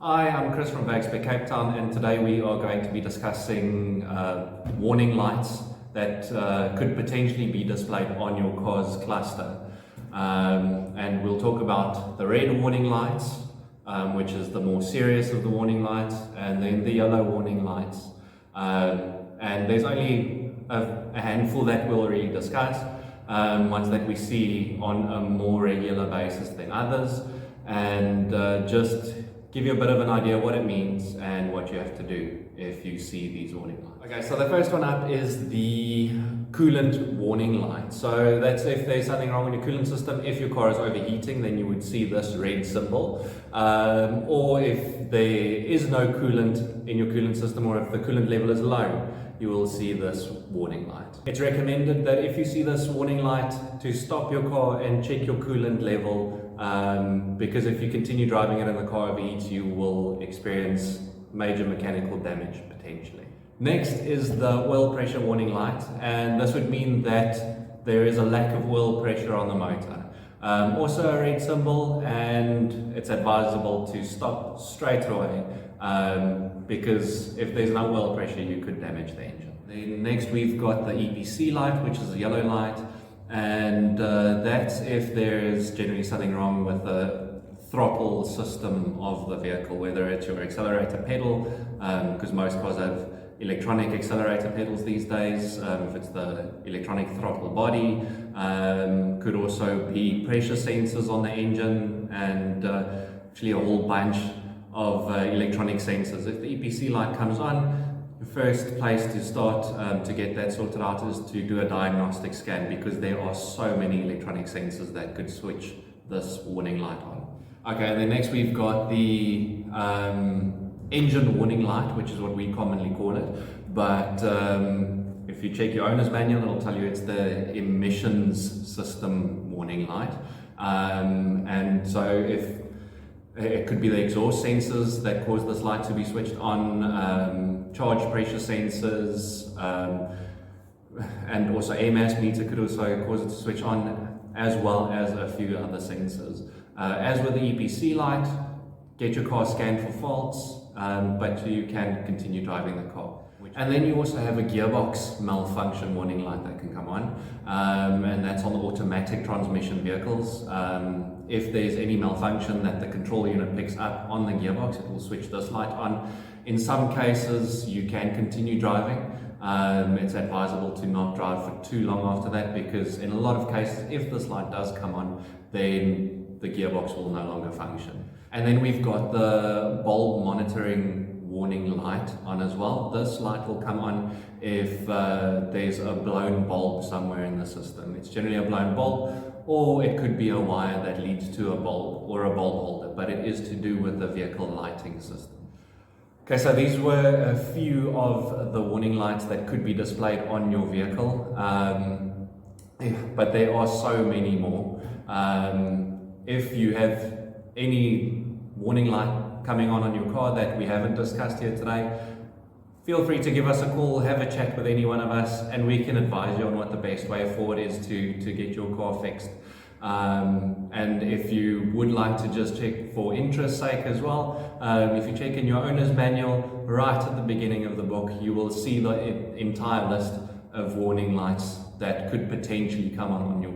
Hi, I'm Chris from Bagsby, Cape Town, and today we are going to be discussing warning lights that could potentially be displayed on your car's cluster. And we'll talk about the red warning lights, which is the more serious of the warning lights, and then the yellow warning lights. And there's only a handful that we'll really discuss, ones that we see on a more regular basis than others, and just give you a bit of an idea what it means and what you have to do if you see these warning lights. Okay, so the first one up is the coolant warning light. So that's if there's something wrong with your coolant system. If your car is overheating, then you would see this red symbol. Or if there is no coolant in your coolant system, or if the coolant level is low, you will see this warning light. It's recommended that if you see this warning light, to stop your car and check your coolant level, because if you continue driving it and the car overheats, you will experience major mechanical damage potentially. Next is the oil pressure warning light, and this would mean that there is a lack of oil pressure on the motor. Also a red symbol, and it's advisable to stop straight away, because if there's no oil pressure, you could damage the engine. Then next we've got the EPC light, which is a yellow light, and that's if there's generally something wrong with the throttle system of the vehicle, whether it's your accelerator pedal, because most cars have electronic accelerator pedals these days, if it's the electronic throttle body, could also be pressure sensors on the engine, and actually a whole bunch of electronic sensors. If the EPC light comes on, the first place to start to get that sorted out is to do a diagnostic scan, because there are so many electronic sensors that could switch this warning light on. Okay, and then next we've got the engine warning light, which is what we commonly call it, but if you check your owner's manual, it'll tell you it's the emissions system warning light. And so if it could be the exhaust sensors that cause this light to be switched on, charge pressure sensors, and also air mass meter could also cause it to switch on, as well as a few other sensors. As with the EPC light, get your car scanned for faults, but you can continue driving the car. And then you also have a gearbox malfunction warning light that can come on, and that's on the automatic transmission vehicles. If there's any malfunction that the control unit picks up on the gearbox, it will switch this light on. In some cases, you can continue driving. It's advisable to not drive for too long after that, because in a lot of cases, if this light does come on, then the gearbox will no longer function. And then we've got the bulb monitoring warning light on as well. This light will come on if there's a blown bulb somewhere in the system. It's generally a blown bulb, or it could be a wire that leads to a bulb or a bulb holder, but it is to do with the vehicle lighting system. Okay, so these were a few of the warning lights that could be displayed on your vehicle, but there are so many more. If you have any warning light coming on your car that we haven't discussed here today, feel free to give us a call, have a chat with any one of us, and we can advise you on what the best way forward is to get your car fixed. And if you would like to just check for interest's sake as well, if you check in your owner's manual, right at the beginning of the book, you will see the entire list of warning lights that could potentially come on your